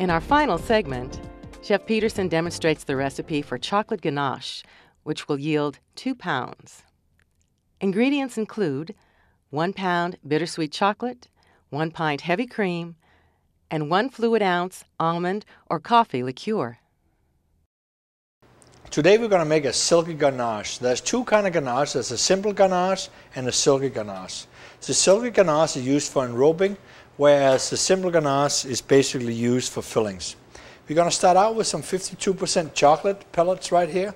In our final segment, Chef Peterson demonstrates the recipe for chocolate ganache, which will yield 2 pounds. Ingredients include 1 pound bittersweet chocolate, 1 pint heavy cream, and 1 fluid ounce almond or coffee liqueur. Today we're going to make a silky ganache. There's two kinds of ganache. There's a simple ganache and a silky ganache. The silky ganache is used for enrobing, whereas the simple ganache is basically used for fillings. We're going to start out with some 52% chocolate pellets right here.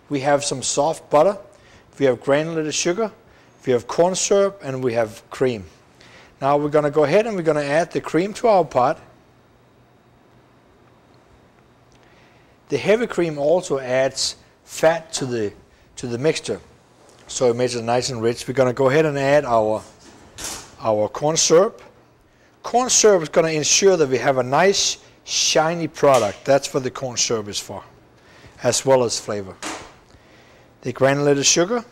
We have some soft butter. We have granulated sugar. We have corn syrup, and we have cream. Now we're going to go ahead and we're going to add the cream to our pot. The heavy cream also adds fat to the mixture, so it makes it nice and rich. We're going to go ahead and add our corn syrup. Corn syrup is going to ensure that we have a nice shiny product. That's what the corn syrup is for, as well as flavor. The granulated sugar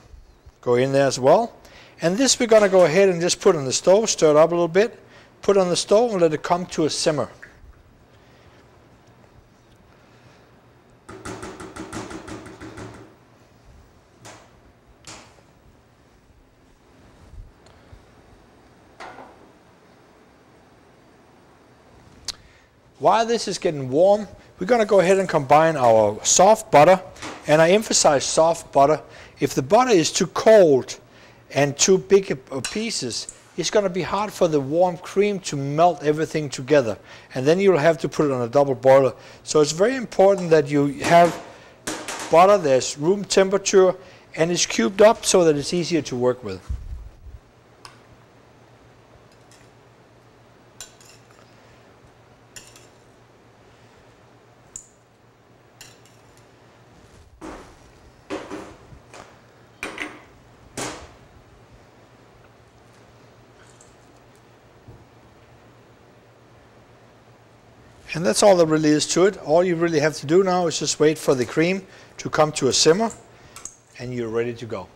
go in there as well. And this we're going to go ahead and just put on the stove, stir it up a little bit, put it on the stove and let it come to a simmer. While this is getting warm, we're going to go ahead and combine our soft butter, and I emphasize soft butter. If the butter is too cold and too big pieces, it's going to be hard for the warm cream to melt everything together, and then you'll have to put it on a double boiler. So it's very important that you have butter that's room temperature and it's cubed up so that it's easier to work with. And that's all there really is to it. All you really have to do now is just wait for the cream to come to a simmer, and you're ready to go.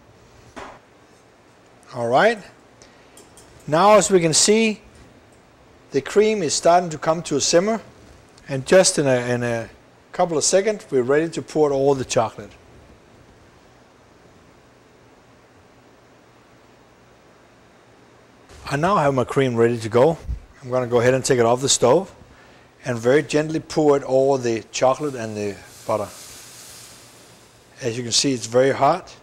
All right. Now, as we can see, the cream is starting to come to a simmer, and just in a couple of seconds, we're ready to pour all the chocolate. I now have my cream ready to go. I'm going to go ahead and take it off the stove and very gently pour it over the chocolate and the butter. As you can see, it's very hot.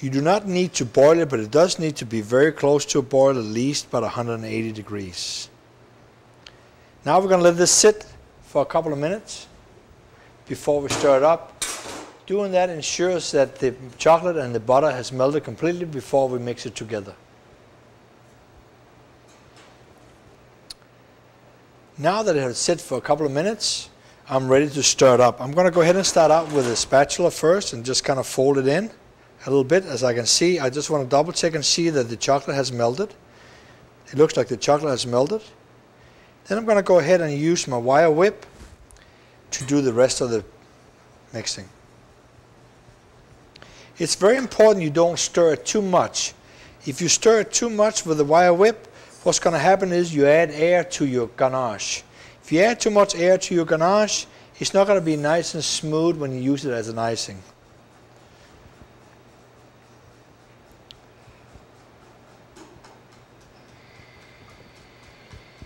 You do not need to boil it, but it does need to be very close to a boil, at least about 180 degrees. Now we're going to let this sit for a couple of minutes before we stir it up. Doing that ensures that the chocolate and the butter has melted completely before we mix it together. Now that it has sit for a couple of minutes, I'm ready to stir it up. I'm going to go ahead and start out with a spatula first and just kind of fold it in a little bit. As I can see, I just want to double check and see that the chocolate has melted. It looks like the chocolate has melted. Then I'm going to go ahead and use my wire whip to do the rest of the mixing. It's very important you don't stir it too much. If you stir it too much with the wire whip, what's going to happen is you add air to your ganache. If you add too much air to your ganache, it's not going to be nice and smooth when you use it as an icing.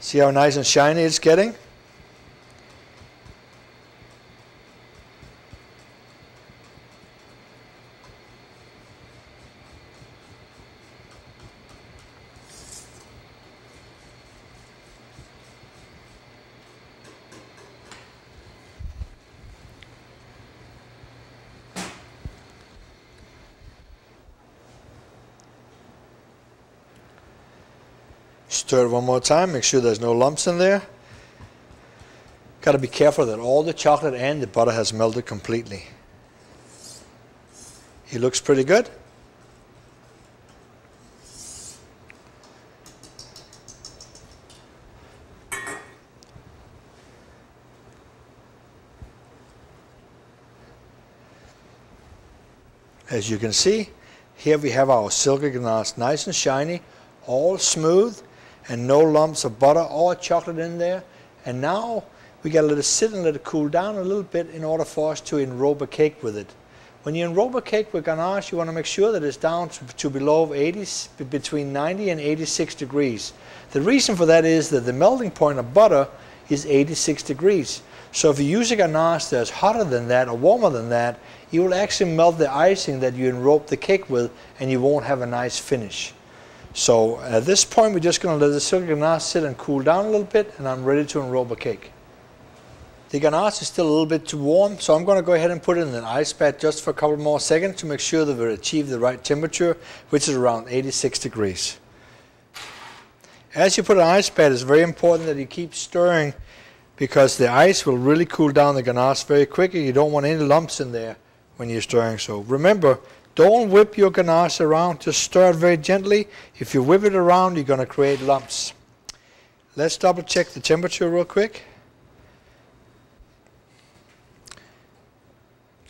See how nice and shiny it's getting? Stir it one more time, make sure there's no lumps in there. Got to be careful that all the chocolate and the butter has melted completely. It looks pretty good. As you can see, here we have our silky ganache, nice and shiny, all smooth, and no lumps of butter or chocolate in there. And now we got to let it sit and let it cool down a little bit in order for us to enrobe a cake with it. When you enrobe a cake with ganache, you want to make sure that it's down to below 80, between 90 and 86 degrees. The reason for that is that the melting point of butter is 86 degrees. So if you use a ganache that's hotter than that or warmer than that, you will actually melt the icing that you enrobe the cake with, and you won't have a nice finish. So at this point, we're just going to let the silk ganache sit and cool down a little bit, and I'm ready to enrobe a cake. The ganache is still a little bit too warm, so I'm going to go ahead and put it in an ice bath just for a couple more seconds to make sure that we achieve the right temperature, which is around 86 degrees. As you put an ice bath, it's very important that you keep stirring, because the ice will really cool down the ganache very quickly. You don't want any lumps in there when you're stirring. So remember, don't whip your ganache around, just stir it very gently. If you whip it around, you're going to create lumps. Let's double check the temperature real quick.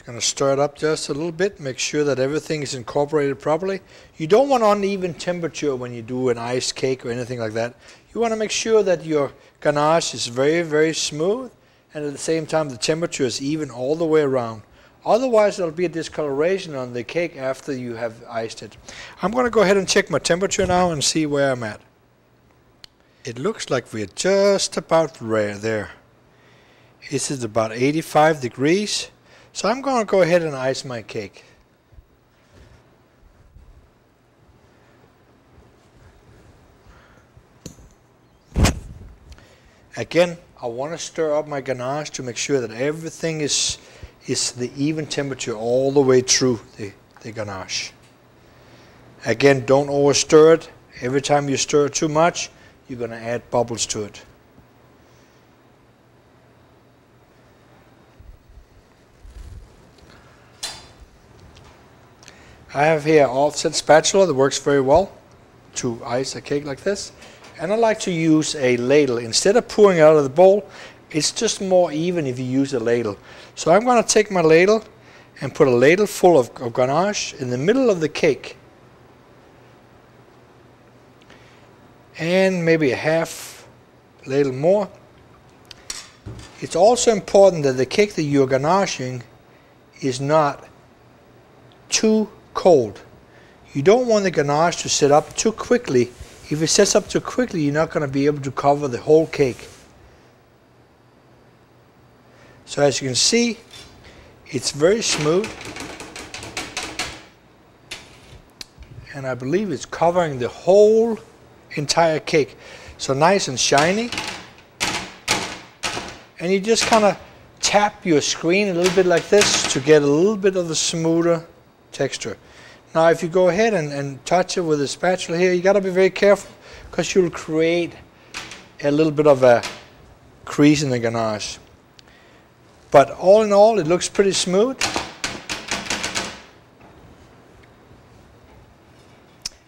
Going to stir it up just a little bit, make sure that everything is incorporated properly. You don't want uneven temperature when you do an ice cake or anything like that. You want to make sure that your ganache is very, very smooth, and at the same time the temperature is even all the way around. Otherwise there'll be a discoloration on the cake after you have iced it. I'm going to go ahead and check my temperature now and see where I'm at. It looks like we're just about there. This is about 85 degrees. So I'm going to go ahead and ice my cake. Again, I want to stir up my ganache to make sure that everything is the even temperature all the way through the ganache. Again, don't over stir it. Every time you stir it too much, you're going to add bubbles to it. I have here an offset spatula that works very well to ice a cake like this. And I like to use a ladle. Instead of pouring it out of the bowl, it's just more even if you use a ladle. So I'm going to take my ladle and put a ladle full of ganache in the middle of the cake. And maybe a half ladle more. It's also important that the cake that you're ganaching is not too cold. You don't want the ganache to set up too quickly. If it sets up too quickly, you're not going to be able to cover the whole cake. So as you can see, it's very smooth, and I believe it's covering the whole entire cake. So nice and shiny. And you just kind of tap your screen a little bit like this to get a little bit of the smoother texture. Now if you go ahead and touch it with a spatula here, you got to be very careful, because you'll create a little bit of a crease in the ganache. But all in all, it looks pretty smooth.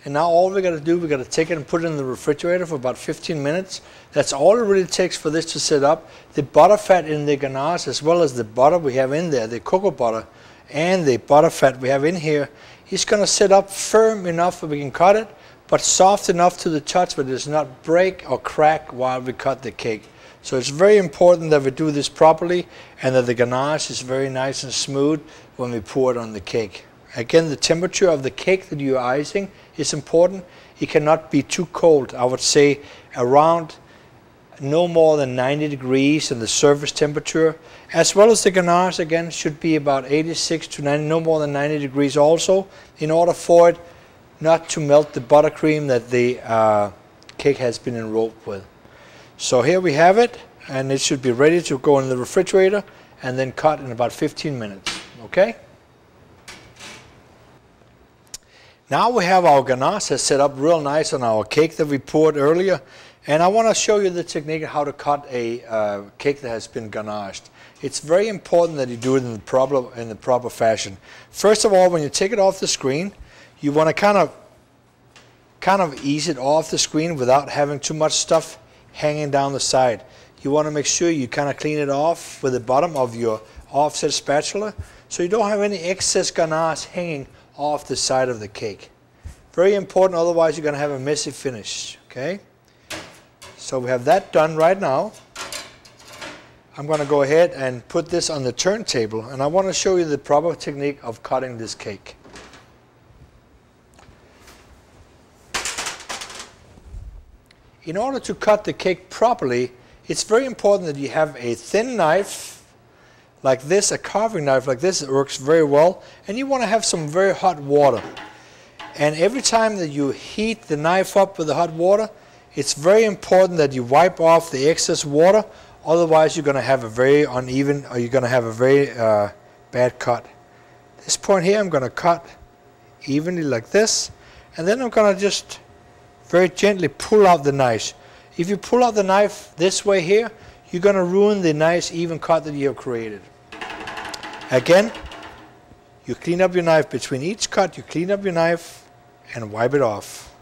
And now all we got to do, we got to take it and put it in the refrigerator for about 15 minutes. That's all it really takes for this to set up. The butter fat in the ganache, as well as the butter we have in there, the cocoa butter, and the butter fat we have in here, is going to set up firm enough that we can cut it, but soft enough to the touch but it does not break or crack while we cut the cake. So it's very important that we do this properly, and that the ganache is very nice and smooth when we pour it on the cake. Again, the temperature of the cake that you're icing is important. It cannot be too cold. I would say around no more than 90 degrees in the surface temperature, as well as the ganache again should be about 86 to 90, no more than 90 degrees also, in order for it not to melt the buttercream that the cake has been enrobed with. So here we have it, and it should be ready to go in the refrigerator and then cut in about 15 minutes. Okay? Now we have our ganache set up real nice on our cake that we poured earlier, and I want to show you the technique of how to cut a cake that has been ganached. It's very important that you do it in the proper fashion. First of all, when you take it off the screen, you want to kind of ease it off the screen without having too much stuff hanging down the side. You want to make sure you kind of clean it off with the bottom of your offset spatula, so you don't have any excess ganache hanging off the side of the cake. Very important, otherwise you're going to have a messy finish. Okay? So we have that done right now. I'm going to go ahead and put this on the turntable, and I want to show you the proper technique of cutting this cake. In order to cut the cake properly, it's very important that you have a thin knife like this, a carving knife like this. It works very well, and you want to have some very hot water. And every time that you heat the knife up with the hot water, it's very important that you wipe off the excess water. Otherwise, you're going to have a very uneven, or you're going to have a very bad cut. At this point here, I'm going to cut evenly like this, and then I'm going to just very gently pull out the knife. If you pull out the knife this way here, you're going to ruin the nice even cut that you have created. Again, you clean up your knife between each cut. You clean up your knife and wipe it off.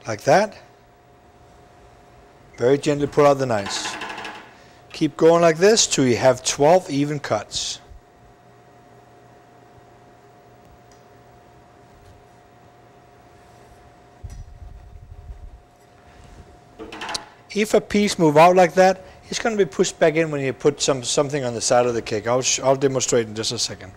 Like that. Very gently pull out the knives. Keep going like this till you have 12 even cuts. If a piece moves out like that, it's going to be pushed back in when you put something on the side of the cake. I'll demonstrate in just a second.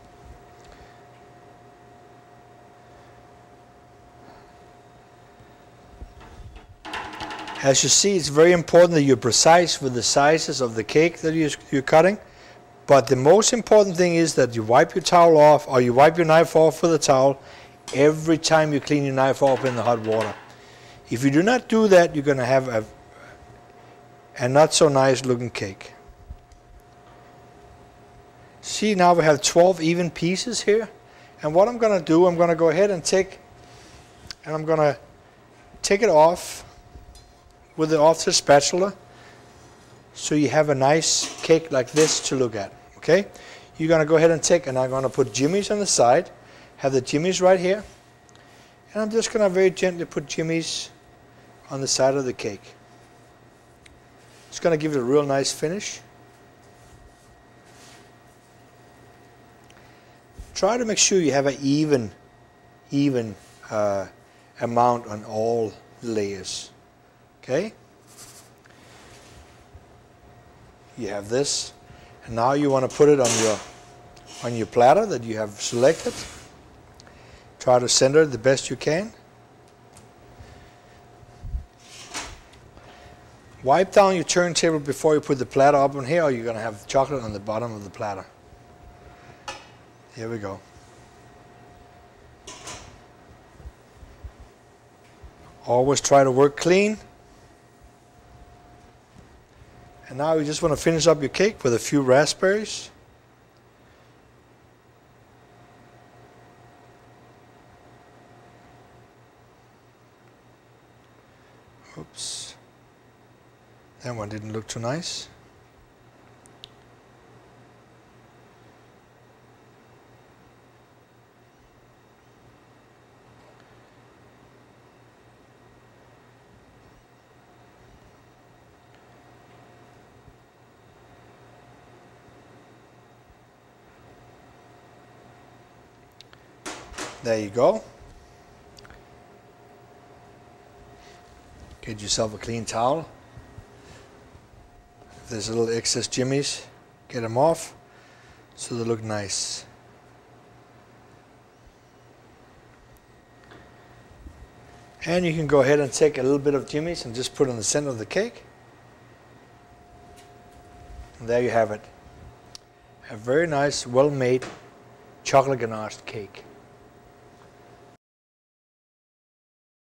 As you see, it's very important that you're precise with the sizes of the cake that you're cutting. But the most important thing is that you wipe your towel off, or you wipe your knife off with a towel every time you clean your knife off in the hot water. If you do not do that, you're going to have a not so nice looking cake. See, now we have 12 even pieces here. And what I'm going to do, I'm going to go ahead and I'm going to take it off with the offset spatula, so you have a nice cake like this to look at. Okay, you're going to go ahead and I'm going to put jimmies on the side, have the jimmies right here, and I'm just going to very gently put jimmies on the side of the cake. It's going to give it a real nice finish. Try to make sure you have an even amount on all layers. Okay, you have this, and now you want to put it on your platter that you have selected. Try to center it the best you can. Wipe down your turntable before you put the platter up on here, or you're going to have chocolate on the bottom of the platter. Here we go. Always try to work clean. And now you just want to finish up your cake with a few raspberries. Oops. That one didn't look too nice. There you go. Get yourself a clean towel. If there's a little excess jimmies, get them off so they look nice. And you can go ahead and take a little bit of jimmies and just put it in the center of the cake. And there you have it. A very nice, well-made chocolate ganache cake.